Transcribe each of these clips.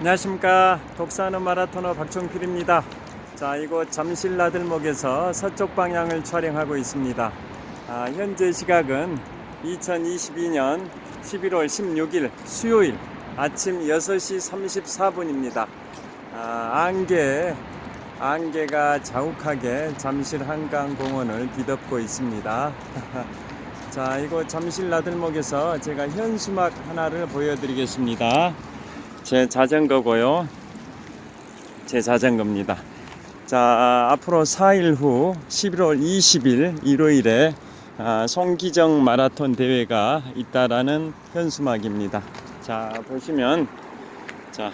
안녕하십니까. 독사하는 마라토너 박종필입니다. 자, 이곳 잠실 나들목에서 서쪽 방향을 촬영하고 있습니다. 현재 시각은 2022년 11월 16일 수요일 아침 6시 34분입니다. 안개가 자욱하게 잠실 한강공원을 뒤덮고 있습니다. 자, 이곳 잠실 나들목에서 제가 현수막 하나를 보여드리겠습니다. 제 자전거고요. 제 자전거입니다. 자, 앞으로 4일 후 11월 20일 일요일에 송기정 마라톤 대회가 있다라는 현수막입니다. 자, 보시면 자,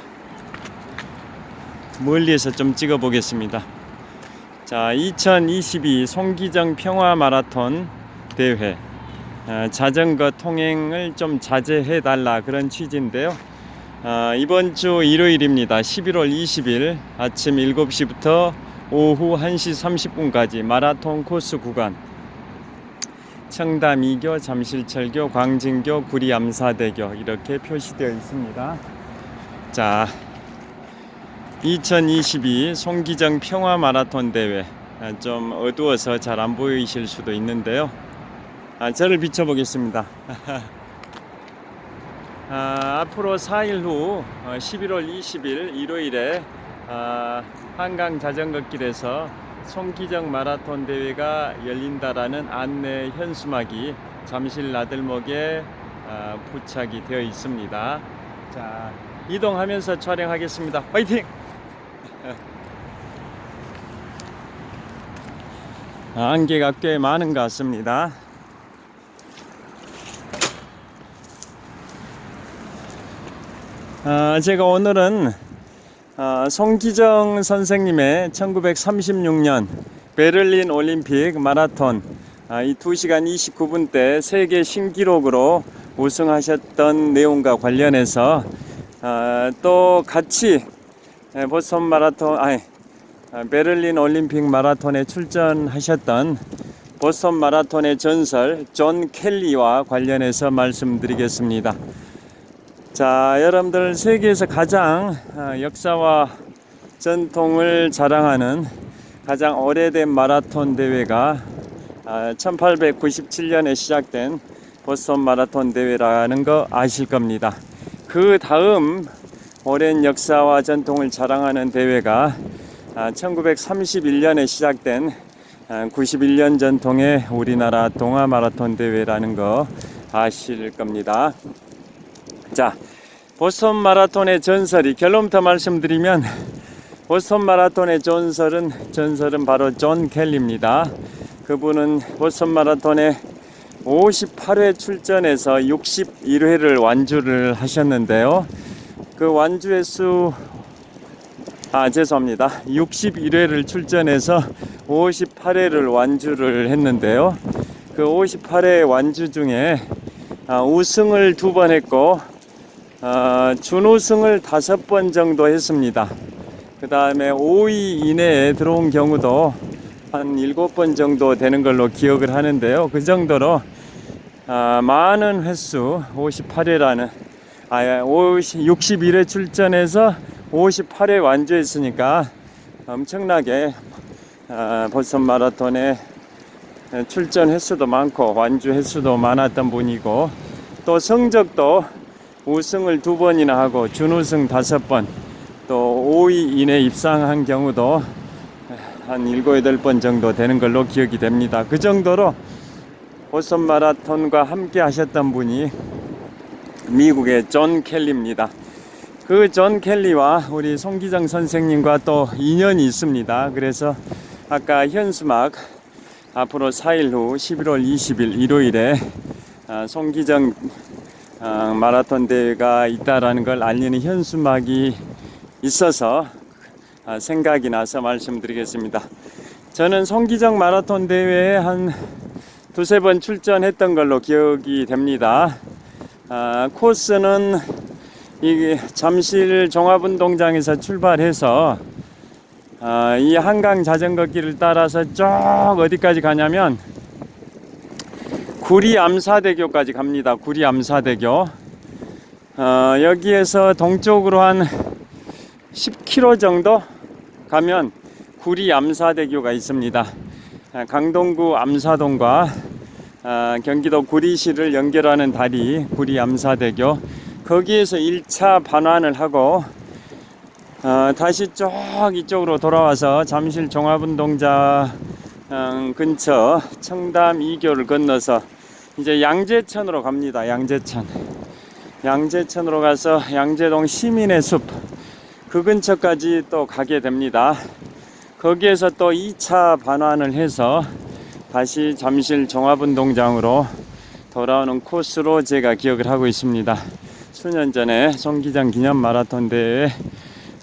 멀리에서 좀 찍어 보겠습니다. 자, 2022 송기정 평화 마라톤 대회 자전거 통행을 좀 자제해 달라 그런 취지인데요. 이번 주 일요일입니다. 11월 20일 아침 7시부터 오후 1시 30분까지 마라톤 코스 구간 청담 2교, 잠실철교, 광진교, 구리 암사대교 이렇게 표시되어 있습니다. 자, 2022 송기정 평화 마라톤 대회 좀 어두워서 잘 안 보이실 수도 있는데요. 저를 비춰보겠습니다. 앞으로 4일 후 11월 20일 일요일에 한강 자전거길에서 송기정 마라톤 대회가 열린다라는 안내 현수막이 잠실 나들목에 부착이 되어 있습니다. 자, 이동하면서 촬영하겠습니다. 화이팅! 안개가 꽤 많은 것 같습니다. 제가 오늘은 송기정 선생님의 1936년 베를린 올림픽 마라톤 이 2시간 29분 대 세계 신기록으로 우승하셨던 내용과 관련해서 또 같이 보스턴 마라톤 베를린 올림픽 마라톤에 출전하셨던 보스턴 마라톤의 전설 존 켈리와 관련해서 말씀드리겠습니다. 자, 여러분들 세계에서 가장 역사와 전통을 자랑하는 가장 오래된 마라톤 대회가 1897년에 시작된 보스턴 마라톤 대회라는 거 아실 겁니다. 그 다음 오랜 역사와 전통을 자랑하는 대회가 1931년에 시작된 91년 전통의 우리나라 동아 마라톤 대회라는 거 아실 겁니다. 자, 보스턴 마라톤의 전설이 결론부터 말씀드리면 보스턴 마라톤의 전설은 바로 존 켈리입니다. 그분은 보스턴 마라톤에 58회 출전해서 61회를 완주를 하셨는데요. 그 완주 횟수 61회를 출전해서 58회를 완주를 했는데요. 그 58회 완주 중에 우승을 2번 했고 준우승을 5번 정도 했습니다. 그 다음에 5위 이내에 들어온 경우도 한 7번 정도 되는 걸로 기억을 하는데요. 그 정도로 많은 횟수 58회라는 61회 출전해서 58회 완주했으니까 엄청나게 보스턴 마라톤에 출전 횟수도 많고 완주 횟수도 많았던 분이고, 또 성적도 우승을 2번이나 하고 준우승 5번, 또 5위 이내 입상한 경우도 한 7, 8번 정도 되는 걸로 기억이 됩니다. 그 정도로 보스턴 마라톤과 함께 하셨던 분이 미국의 존 켈리입니다. 그 존 켈리와 우리 송기정 선생님과 또 인연이 있습니다. 그래서 아까 현수막 앞으로 4일 후 11월 20일 일요일에 송기정 마라톤 대회가 있다라는 걸 알리는 현수막이 있어서 생각이 나서 말씀드리겠습니다. 저는 송기정 마라톤 대회에 한 2-3번 출전했던 걸로 기억이 됩니다. 코스는 이 잠실 종합운동장에서 출발해서 이 한강 자전거길을 따라서 쭉 어디까지 가냐면 구리 암사대교까지 갑니다. 구리 암사대교. 여기에서 동쪽으로 한 10km 정도 가면 구리 암사대교가 있습니다. 강동구 암사동과 경기도 구리시를 연결하는 다리 구리 암사대교, 거기에서 1차 반환을 하고 다시 쭉 이쪽으로 돌아와서 잠실 종합운동장 근처 청담 2교를 건너서 이제 양재천으로 갑니다. 양재천으로 가서 양재동 시민의 숲 그 근처까지 또 가게 됩니다. 거기에서 또 2차 반환을 해서 다시 잠실 종합운동장으로 돌아오는 코스로 제가 기억을 하고 있습니다. 수년 전에 송기장 기념 마라톤 대회에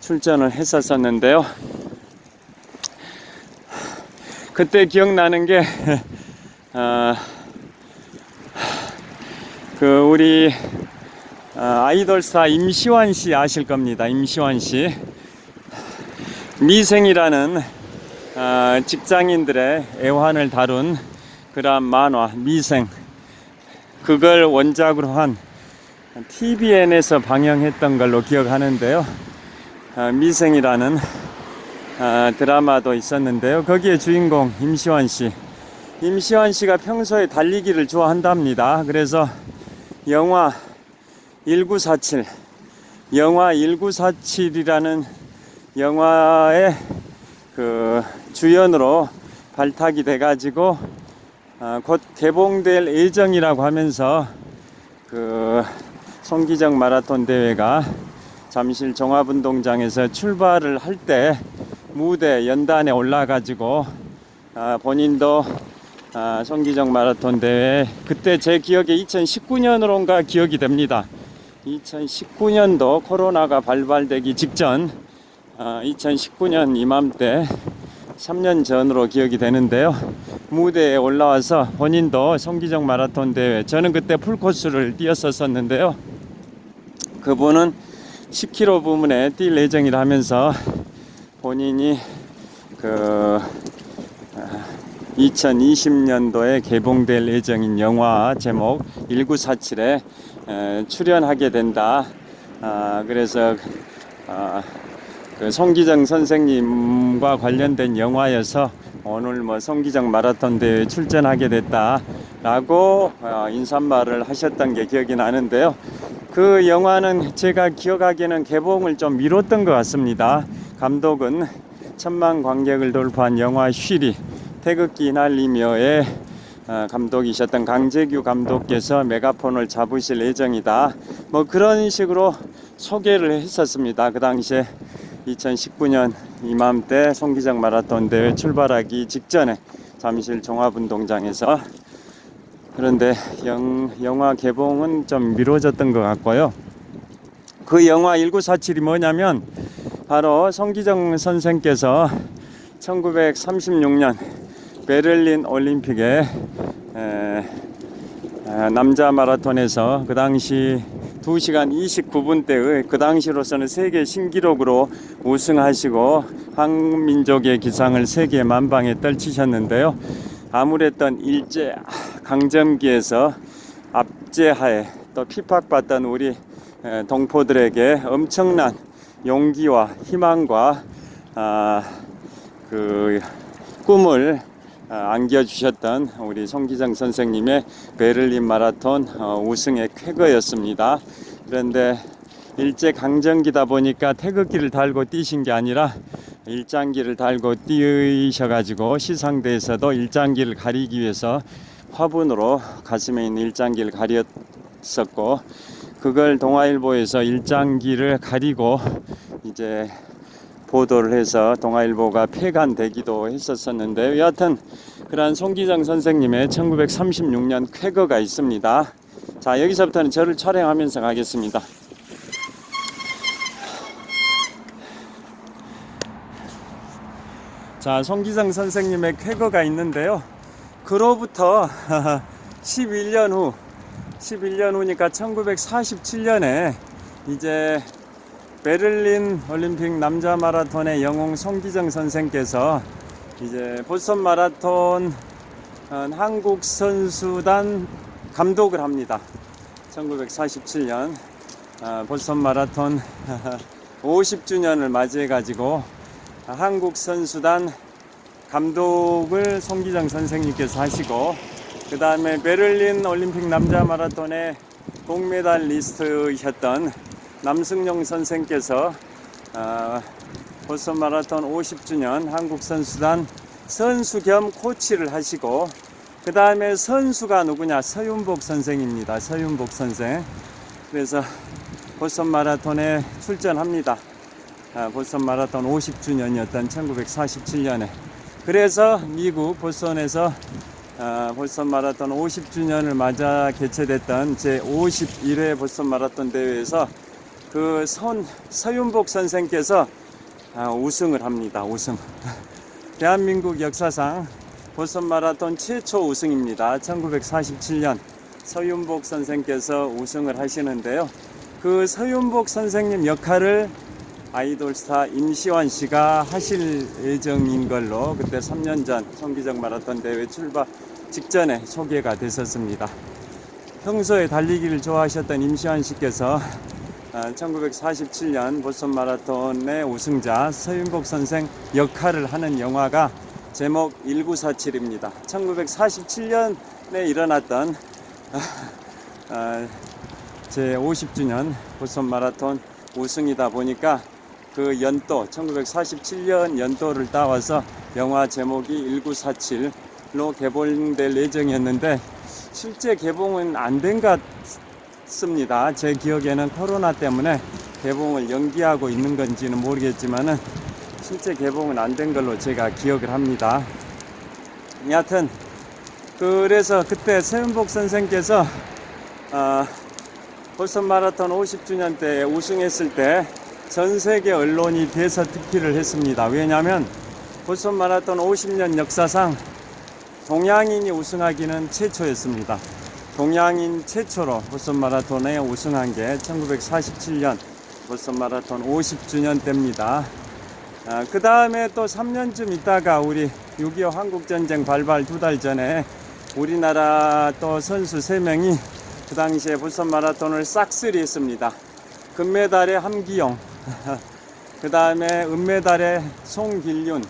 출전을 했었는데요. 그때 기억나는 게 우리 아이돌스타 임시완 씨 아실 겁니다. 임시완 씨, 미생이라는 직장인들의 애환을 다룬 그런 만화 미생, 그걸 원작으로 한 TVN에서 방영했던 걸로 기억하는데요. 미생이라는 드라마도 있었는데요. 거기에 주인공 임시완 씨가 평소에 달리기를 좋아한답니다. 그래서 영화 1947이라는 영화의 그 주연으로 발탁이 돼가지고 곧 개봉될 예정이라고 하면서 그 송기정 마라톤 대회가 잠실 종합운동장에서 출발을 할 때 무대 연단에 올라가지고 본인도 송기정 마라톤 대회, 그때 제 기억에 2019년으로인가 기억이 됩니다. 2019년도 코로나가 발발되기 직전 2019년 이맘때 3년 전으로 기억이 되는데요. 무대에 올라와서 본인도 송기정 마라톤 대회, 저는 그때 풀코스를 뛰었었는데요. 그분은 10km 부문에 뛸 예정이라 하면서 본인이 2020년도에 개봉될 예정인 영화 제목 1947에 출연하게 된다. 그래서 그 송기정 선생님과 관련된 영화여서 오늘 송기정 마라톤 대회에 출전하게 됐다라고 인사말을 하셨던 게 기억이 나는데요. 그 영화는 제가 기억하기에는 개봉을 좀 미뤘던 것 같습니다. 감독은 1000만 관객을 돌파한 영화 쉬리, 태극기 날리며의 감독이셨던 강재규 감독께서 메가폰을 잡으실 예정이다, 그런 식으로 소개를 했었습니다. 그 당시에 2019년 이맘때 송기정 마라톤 대회 출발하기 직전에 잠실 종합운동장에서. 그런데 영화 개봉은 좀 미뤄졌던 것 같고요. 그 영화 1947이 뭐냐면 바로 송기정 선생께서 1936년 베를린 올림픽에 남자 마라톤에서 그 당시 2시간 29분대의 그 당시로서는 세계 신기록으로 우승하시고 한민족의 기상을 세계 만방에 떨치셨는데요. 아무랬던 일제 강점기에서 압제하에 또 핍박받던 우리 동포들에게 엄청난 용기와 희망과 그 꿈을 안겨주셨던 우리 송기정 선생님의 베를린 마라톤 우승의 쾌거였습니다. 그런데 일제 강점기다 보니까 태극기를 달고 뛰신 게 아니라 일장기를 달고 뛰셔가지고 시상대에서도 일장기를 가리기 위해서 화분으로 가슴에 있는 일장기를 가렸었고, 그걸 동아일보에서 일장기를 가리고 이제 보도를 해서 동아일보가 폐간되기도 했었는데, 여하튼 그러한 송기정 선생님의 1936년 쾌거가 있습니다. 자, 여기서부터는 저를 촬영하면서 가겠습니다. 자, 송기정 선생님의 쾌거가 있는데요. 그로부터 11년 후니까 1947년에 이제 베를린 올림픽 남자 마라톤의 영웅 송기정 선생께서 이제 보스턴 마라톤 한국 선수단 감독을 합니다. 1947년 보스턴 마라톤 50주년을 맞이해 가지고 한국 선수단 감독을 송기정 선생님께서 하시고, 그 다음에 베를린 올림픽 남자 마라톤의 동메달리스트이셨던 남승용 선생께서 보스턴 마라톤 50주년 한국 선수단 선수 겸 코치를 하시고, 그 다음에 선수가 누구냐? 서윤복 선생입니다. 서윤복 선생. 그래서 보스턴 마라톤에 출전합니다. 보스턴 마라톤 50주년이었던 1947년에. 그래서 미국 보스턴에서 보스턴 마라톤 50주년을 맞아 개최됐던 제51회 보스턴 마라톤 대회에서 그 서윤복 선생께서 우승을 합니다. 우승. 대한민국 역사상 보스턴 마라톤 최초 우승입니다. 1947년 서윤복 선생께서 우승을 하시는데요. 그 서윤복 선생님 역할을 아이돌스타 임시완 씨가 하실 예정인 걸로 그때 3년 전 송기정 마라톤 대회 출발 직전에 소개가 됐었습니다. 평소에 달리기를 좋아하셨던 임시완 씨께서 1947년 보스턴 마라톤의 우승자 서윤복 선생 역할을 하는 영화가 제목 1947입니다. 1947년에 일어났던 제 50주년 보스턴 마라톤 우승이다 보니까 그 연도 1947년 연도를 따와서 영화 제목이 1947로 개봉될 예정이었는데 실제 개봉은 안 된 것 같습니다. 제 기억에는 코로나 때문에 개봉을 연기하고 있는 건지는 모르겠지만은 실제 개봉은 안 된 걸로 제가 기억을 합니다. 여하튼 그래서 그때 서윤복 선생께서 보스턴 마라톤 50주년 때 우승했을 때 전 세계 언론이 대서특필을 했습니다. 왜냐하면 보스턴 마라톤 50년 역사상 동양인이 우승하기는 최초였습니다. 동양인 최초로 보스턴 마라톤에 우승한 게 1947년 보스턴 마라톤 50주년 때입니다. 그 다음에 또 3년쯤 있다가 우리 6.25 한국전쟁 발발 2달 전에 우리나라 또 선수 3명이 그 당시에 보스턴 마라톤을 싹쓸이 했습니다. 금메달에 함기용, 그 다음에 은메달에 송길륜,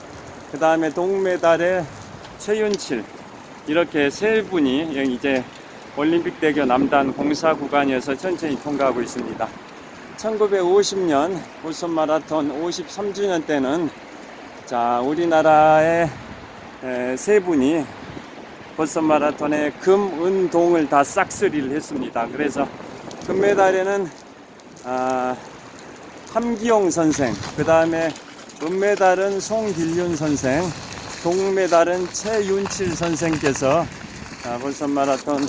그 다음에 동메달에 최윤칠, 이렇게 세 분이 이제 올림픽대교 남단 공사 구간이어서 천천히 통과하고 있습니다. 1950년 보스턴 마라톤 53주년 때는 우리나라의 세 분이 보스턴 마라톤의 금, 은, 동을 다 싹쓸이를 했습니다. 그래서 금메달에는 함기용 선생, 그 다음에 은메달은 송길륜 선생, 동메달은 최윤칠 선생께서 보스턴 마라톤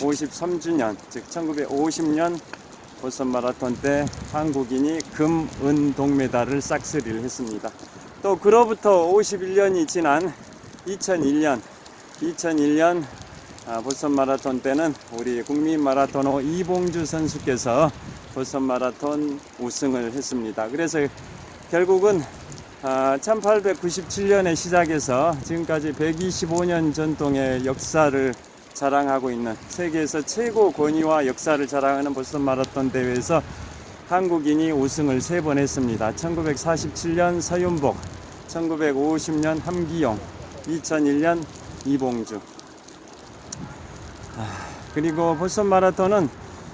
53주년, 즉 1950년 보스턴 마라톤 때 한국인이 금, 은, 동메달을 싹쓸이를 했습니다. 또 그로부터 51년이 지난 2001년 보스턴 마라톤 때는 우리 국민 마라토너 이봉주 선수께서 보스턴 마라톤 우승을 했습니다. 그래서 결국은 1897년에 시작해서 지금까지 125년 전통의 역사를 자랑하고 있는, 세계에서 최고 권위와 역사를 자랑하는 보스턴 마라톤 대회에서 한국인이 우승을 3번 했습니다. 1947년 서윤복, 1950년 함기용, 2001년 이봉주. 그리고 보스턴 마라톤은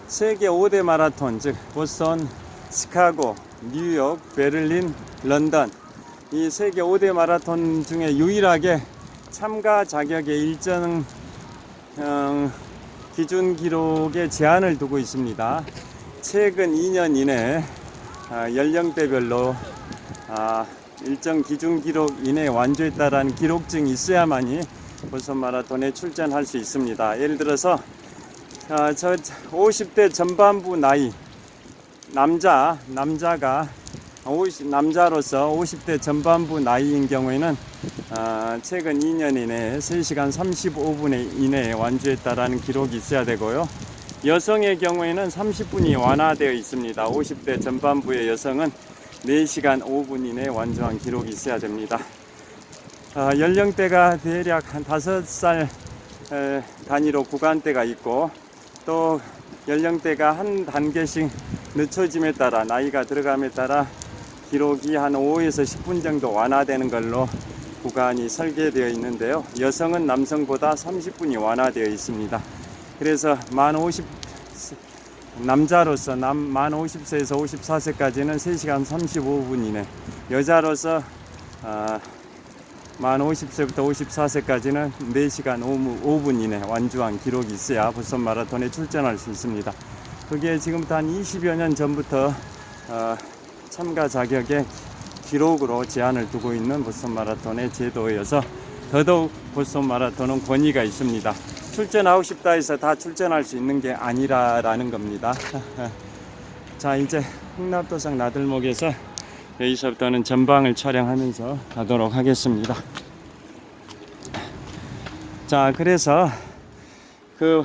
세계 5대 마라톤, 즉 보스턴, 시카고, 뉴욕, 베를린, 런던, 이 세계 5대 마라톤 중에 유일하게 참가 자격의 일정 기준 기록에 제한을 두고 있습니다. 최근 2년 이내에 연령대별로 일정 기준 기록 이내에 완주했다라는 기록증이 있어야만이 보스턴 마라톤에 출전할 수 있습니다. 예를 들어서 저 50대 전반부 나이 남자로서 50대 전반부 나이인 경우에는 최근 2년 이내에 3시간 35분 이내에 완주했다라는 기록이 있어야 되고요. 여성의 경우에는 30분이 완화되어 있습니다. 50대 전반부의 여성은 4시간 5분 이내에 완주한 기록이 있어야 됩니다. 연령대가 대략 한 5살 단위로 구간대가 있고, 또 연령대가 한 단계씩 늦춰짐에 따라, 나이가 들어감에 따라 기록이 한 5에서 10분 정도 완화되는 걸로 구간이 설계되어 있는데요. 여성은 남성보다 30분이 완화되어 있습니다. 그래서 남자로서 만 50세에서 54세까지는 3시간 35분 이내, 여자로서 만 50세부터 54세까지는 4시간 5분 이내 완주한 기록이 있어야 보스턴 마라톤에 출전할 수 있습니다. 그게 지금부터 한 20여 년 전부터 참가 자격에 기록으로 제한을 두고 있는 보스턴 마라톤의 제도여서 더더욱 보스턴 마라톤은 권위가 있습니다. 출전하고 싶다 해서 다 출전할 수 있는 게 아니라는 겁니다. 자, 이제 흥납도상 나들목에서 여기서부터는 전방을 촬영하면서 가도록 하겠습니다. 자, 그래서 그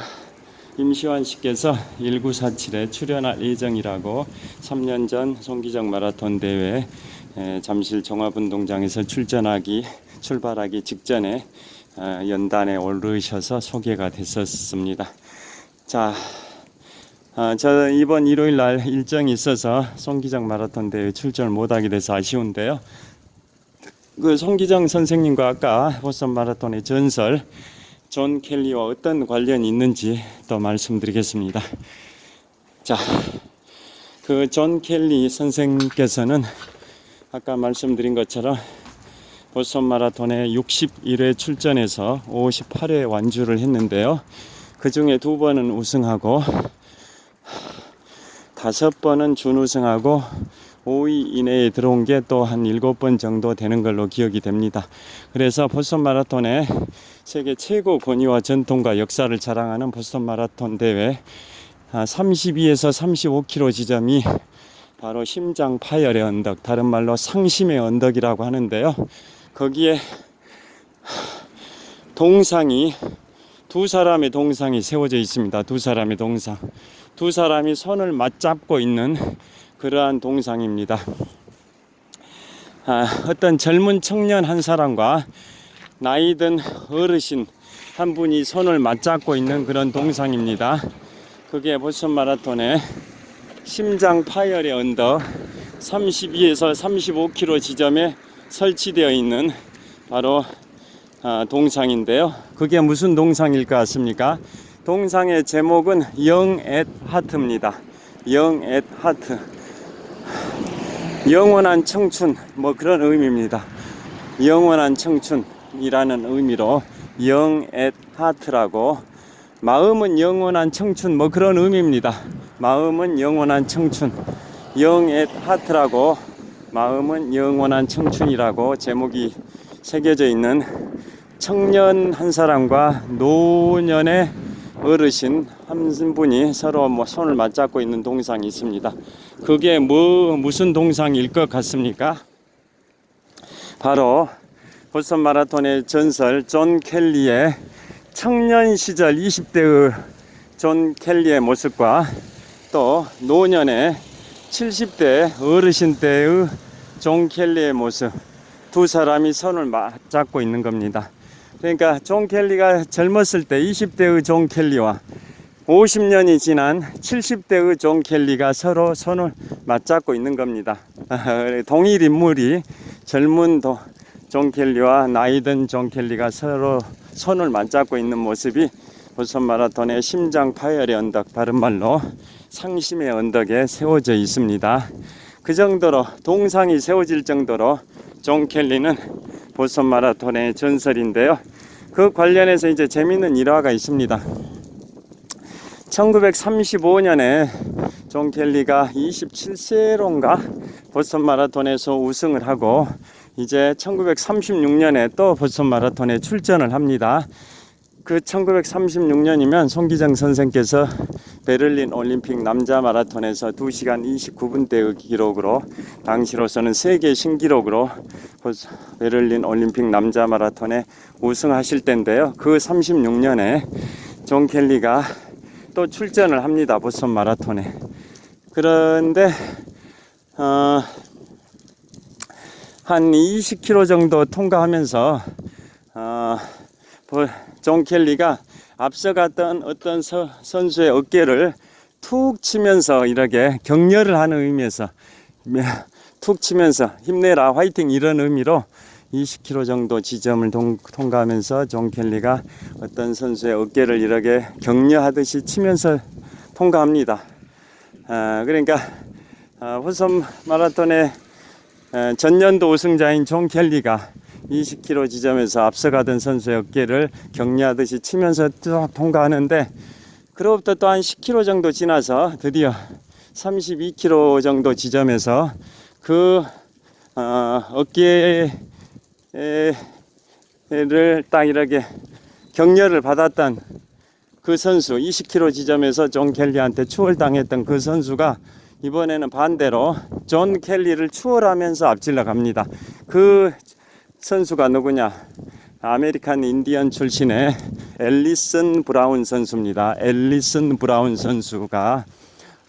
임시완 씨께서 1947에 출연할 예정이라고 3년 전 송기정 마라톤 대회 잠실 종합운동장에서 출발하기 직전에 연단에 오르셔서 소개가 됐었습니다. 자, 저 이번 일요일 날 일정이 있어서 송기정 마라톤 대회 출전을 못하게 돼서 아쉬운데요. 그 송기정 선생님과 아까 보스턴 마라톤의 전설 존 켈리와 어떤 관련이 있는지 또 말씀드리겠습니다. 자, 그 존 켈리 선생님께서는 아까 말씀드린 것처럼 보스턴 마라톤에 61회 출전해서 58회 완주를 했는데요. 그 중에 2번은 우승하고 5번은 준우승하고 5위 이내에 들어온 게 또 한 7번 정도 되는 걸로 기억이 됩니다. 그래서 보스턴 마라톤의 세계 최고 권위와 전통과 역사를 자랑하는 보스턴 마라톤 대회 32에서 35km 지점이 바로 심장 파열의 언덕, 다른 말로 상심의 언덕이라고 하는데요. 거기에 두 사람의 동상이 세워져 있습니다. 두 사람의 동상. 두 사람이 손을 맞잡고 있는 그러한 동상입니다. 어떤 젊은 청년 한 사람과 나이든 어르신 한 분이 손을 맞잡고 있는 그런 동상입니다. 그게 보스턴 마라톤의 심장 파열의 언덕 32에서 35km 지점에 설치되어 있는 바로 동상인데요. 그게 무슨 동상일까 같습니까? 동상의 제목은 Young at Heart입니다. Young at Heart, 영원한 청춘, 뭐 그런 의미입니다. 영원한 청춘이라는 의미로 Young at Heart라고, 마음은 영원한 청춘, 뭐 그런 의미입니다. 마음은 영원한 청춘, Young at Heart라고, 마음은 영원한 청춘이라고 제목이 새겨져 있는 청년 한 사람과 노년의 어르신 한 분이 서로 손을 맞잡고 있는 동상이 있습니다. 그게 무슨 동상일 것 같습니까? 바로 보스턴 마라톤의 전설 존 켈리의 청년 시절 20대의 존 켈리의 모습과 또 노년의 70대 어르신 때의 존 켈리의 모습, 두 사람이 손을 맞잡고 있는 겁니다. 그러니까 존 켈리가 젊었을 때 20대의 존 켈리와 50년이 지난 70대의 존 켈리가 서로 손을 맞잡고 있는 겁니다. 동일 인물이 젊은 존 켈리와 나이든 존 켈리가 서로 손을 맞잡고 있는 모습이 보스턴 마라톤의 심장 파열의 언덕, 다른 말로 상심의 언덕에 세워져 있습니다. 그 정도로 동상이 세워질 정도로 존 켈리는 보스턴 마라톤의 전설인데요. 그 관련해서 이제 재미있는 일화가 있습니다. 1935년에 존 켈리가 27세로인가 보스턴 마라톤에서 우승을 하고 이제 1936년에 또 보스턴 마라톤에 출전을 합니다. 그 1936년이면 송기정 선생께서 베를린 올림픽 남자 마라톤에서 2시간 29분대의 기록으로 당시로서는 세계 신기록으로 베를린 올림픽 남자 마라톤에 우승하실 때인데요. 그 36년에 존 켈리가 또 출전을 합니다. 보스턴 마라톤에. 그런데 한 20km 정도 통과하면서 존 켈리가 앞서갔던 어떤 선수의 어깨를 툭 치면서 이렇게 격려를 하는 의미에서 툭 치면서 힘내라 화이팅 이런 의미로 20km 정도 지점을 통과하면서 존 켈리가 어떤 선수의 어깨를 이렇게 격려하듯이 치면서 통과합니다. 그러니까 보스턴 마라톤의 전년도 우승자인 존 켈리가 20km 지점에서 앞서가던 선수의 어깨를 격려하듯이 치면서 통과하는데, 그로부터 또 한 10km 정도 지나서 드디어 32km 정도 지점에서 그 어깨를 딱 이렇게 격려를 받았던 그 선수, 20km 지점에서 존 켈리한테 추월당했던 그 선수가 이번에는 반대로 존 켈리를 추월하면서 앞질러 갑니다. 그 선수가 누구냐? 아메리칸 인디언 출신의 앨리슨 브라운 선수입니다. 앨리슨 브라운 선수가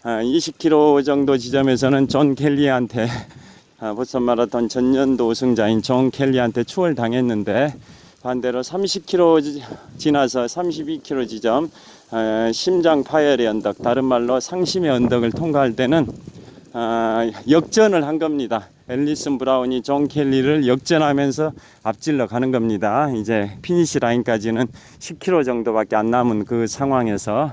20km 정도 지점에서는 존 켈리한테 보스턴 마라톤 전년도 우승자인 존 켈리한테 추월당했는데, 반대로 30km 지나서 32km 지점 심장 파열의 언덕, 다른 말로 상심의 언덕을 통과할 때는 역전을 한 겁니다. 앨리슨 브라운이 존 켈리를 역전하면서 앞질러 가는 겁니다. 이제 피니시 라인까지는 10km 정도밖에 안 남은 그 상황에서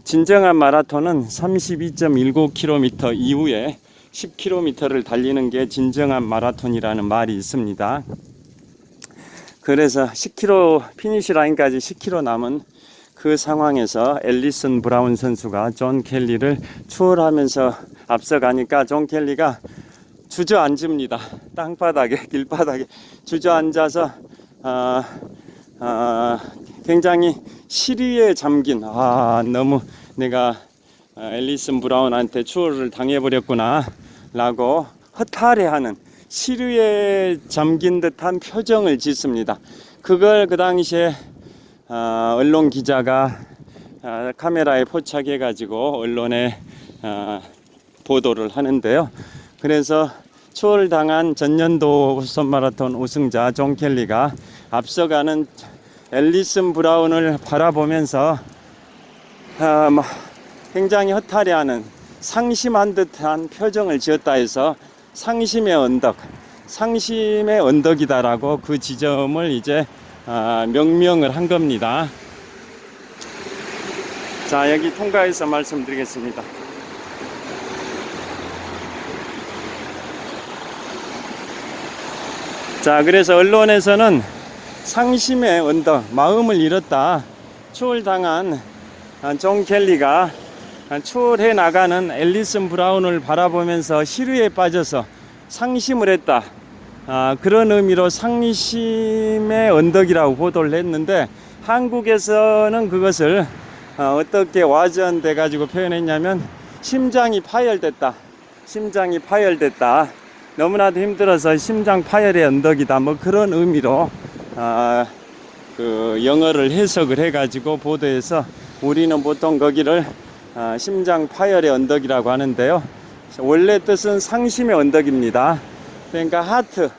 진정한 마라톤은 32.19km 이후에 10km를 달리는 게 진정한 마라톤이라는 말이 있습니다. 그래서 10km 피니시 라인까지 10km 남은 그 상황에서 앨리슨 브라운 선수가 존 켈리를 추월하면서 앞서가니까 존 켈리가 주저앉습니다. 땅바닥에, 길바닥에 주저앉아서 굉장히 시리에 잠긴, 너무 내가 앨리슨 브라운한테 추월을 당해버렸구나 라고 허탈해하는, 시류에 잠긴 듯한 표정을 짓습니다. 그걸 그 당시에 언론 기자가 카메라에 포착해 가지고 언론에 보도를 하는데요. 그래서 추월당한 전년도 보스턴 마라톤 우승자 존 켈리가 앞서가는 앨리슨 브라운을 바라보면서 굉장히 허탈해하는, 상심한 듯한 표정을 지었다 해서 상심의 언덕, 상심의 언덕이다라고 그 지점을 이제 명명을 한 겁니다. 자, 여기 통과해서 말씀드리겠습니다. 자, 그래서 언론에서는 상심의 언덕, 마음을 잃었다, 추월당한 존 켈리가 추월해 나가는 앨리슨 브라운을 바라보면서 시류에 빠져서 상심을 했다, 그런 의미로 상심의 언덕이라고 보도를 했는데, 한국에서는 그것을 어떻게 와전돼 가지고 표현했냐면 심장이 파열됐다, 심장이 파열됐다, 너무나도 힘들어서 심장 파열의 언덕이다, 뭐 그런 의미로 그 영어를 해석을 해 가지고 보도해서 우리는 보통 거기를 심장 파열의 언덕이라고 하는데요, 원래 뜻은 상심의 언덕입니다. 그러니까 하트,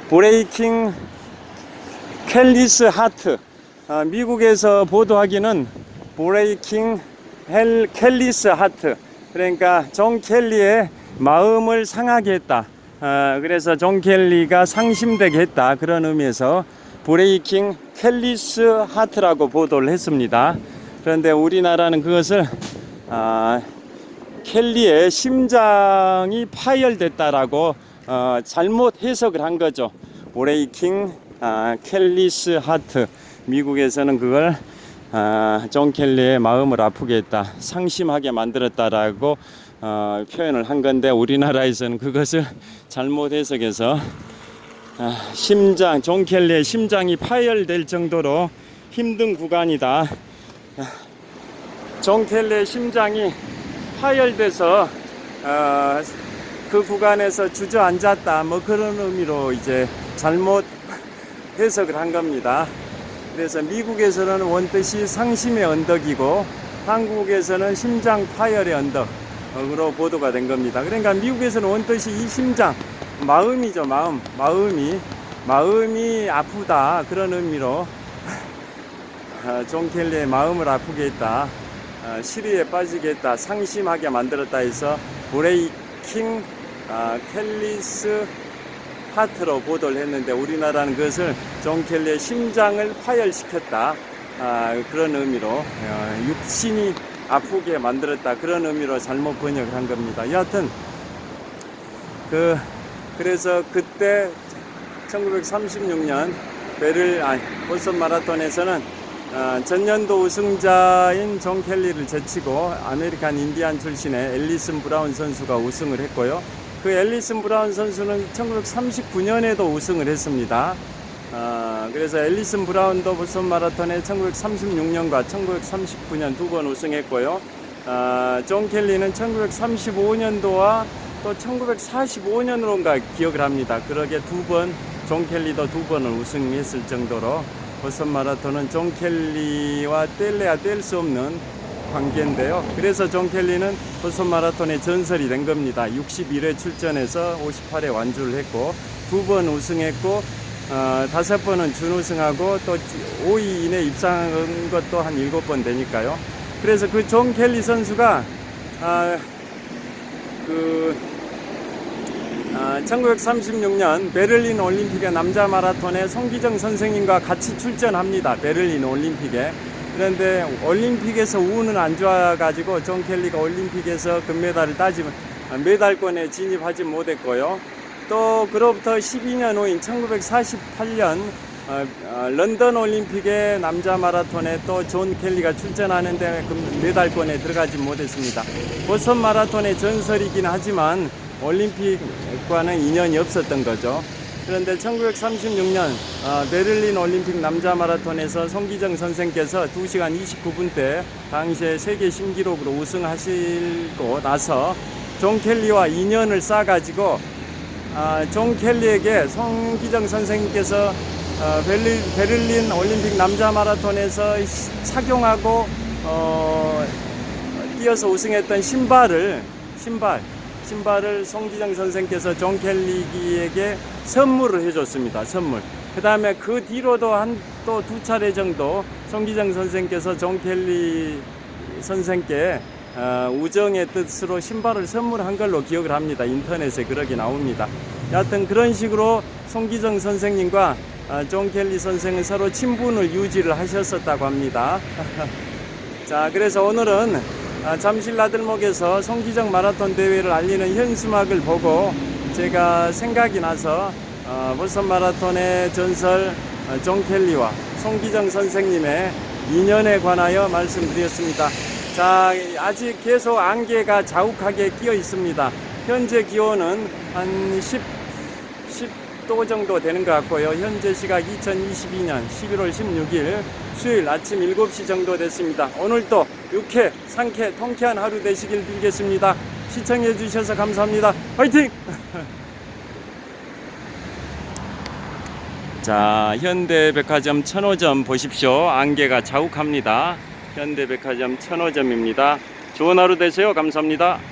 브레이킹 켈리스 하트, 미국에서 보도하기는 브레이킹 켈리스 하트, 그러니까 존 켈리의 마음을 상하게 했다, 그래서 존 켈리가 상심되게 했다, 그런 의미에서 브레이킹 켈리스 하트라고 보도를 했습니다. 그런데 우리나라는 그것을 켈리의 심장이 파열됐다라고 잘못 해석을 한 거죠. 브레이킹 켈리스 하트, 미국에서는 그걸 존 켈리의 마음을 아프게 했다, 상심하게 만들었다라고 표현을 한 건데, 우리나라에서는 그것을 잘못 해석해서 존 켈리의 심장이 파열될 정도로 힘든 구간이다, 존 켈리의 심장이 파열돼서 그 구간에서 주저앉았다, 뭐 그런 의미로 이제 잘못 해석을 한 겁니다. 그래서 미국에서는 원뜻이 상심의 언덕이고 한국에서는 심장 파열의 언덕으로 보도가 된 겁니다. 그러니까 미국에서는 원뜻이 이 심장, 마음이죠, 마음이 아프다, 그런 의미로 존 켈리의 마음을 아프게 했다, 시리에 빠지게 했다, 상심하게 만들었다 해서 킹 켈리스 하트로 보도를 했는데 우리나라는 그것을 존 켈리의 심장을 파열시켰다, 그런 의미로 육신이 아프게 만들었다, 그런 의미로 잘못 번역을 한 겁니다. 여하튼 그래서 그때 1936년 보스턴 마라톤에서는 전년도 우승자인 존 켈리를 제치고 아메리칸 인디안 출신의 앨리슨 브라운 선수가 우승을 했고요. 그 앨리슨 브라운 선수는 1939년에도 우승을 했습니다. 그래서 앨리슨 브라운도 보스턴 마라톤에 1936년과 1939년 두 번 우승했고요. 존 켈리는 1935년도와 또 1945년으로인가 기억을 합니다. 그러게 존 켈리도 두 번을 우승했을 정도로 보스턴 마라톤은 존 켈리와 뗄래야 뗄 수 없는 관계인데요. 그래서 존 켈리는 보스턴 마라톤의 전설이 된 겁니다. 61회 출전해서 58회 완주를 했고 두 번 우승했고 5번은 준우승하고 또 5위 이내 입상한 것도 한 7번 되니까요. 그래서 그 존 켈리 선수가 1936년 베를린 올림픽의 남자 마라톤에 송기정 선생님과 같이 출전합니다. 베를린 올림픽에. 그런데 올림픽에서 운은 안 좋아가지고 존 켈리가 올림픽에서 금메달을 메달권에 진입하지 못했고요. 또 그로부터 12년 후인 1948년 런던 올림픽의 남자 마라톤에 또 존 켈리가 출전하는데 메달권에 들어가지 못했습니다. 보스턴 마라톤의 전설이긴 하지만 올림픽과는 인연이 없었던 거죠. 그런데 1936년 베를린 올림픽 남자 마라톤에서 송기정 선생께서 2시간 29분 때 당시에 세계 신기록으로 우승하시고 나서 존 켈리와 인연을 쌓아가지고 존 켈리에게 송기정 선생님께서 베를린 올림픽 남자 마라톤에서 착용하고 뛰어서 우승했던 신발을 송기정 선생께서 존 켈리에게 선물을 해줬습니다. 선물. 그 다음에 그 뒤로도 또 2차례 정도 송기정 선생께서 존 켈리 선생께 우정의 뜻으로 신발을 선물한 걸로 기억을 합니다. 인터넷에 그렇게 나옵니다. 여하튼 그런 식으로 송기정 선생님과 존 켈리 선생은 서로 친분을 유지를 하셨었다고 합니다. 자, 그래서 오늘은 잠실 나들목에서 송기정 마라톤 대회를 알리는 현수막을 보고 제가 생각이 나서 보스턴 마라톤의 전설 존 켈리와 송기정 선생님의 인연에 관하여 말씀드렸습니다. 자, 아직 계속 안개가 자욱하게 끼어 있습니다. 현재 기온은 한 10도 정도 되는 것 같고요. 현재 시각 2022년 11월 16일 수요일 아침 7시 정도 됐습니다. 오늘도 유쾌, 상쾌, 통쾌한 하루 되시길 빌겠습니다. 시청해 주셔서 감사합니다. 화이팅! 자, 현대백화점 천호점 보십시오. 안개가 자욱합니다. 현대백화점 천호점입니다. 좋은 하루 되세요. 감사합니다.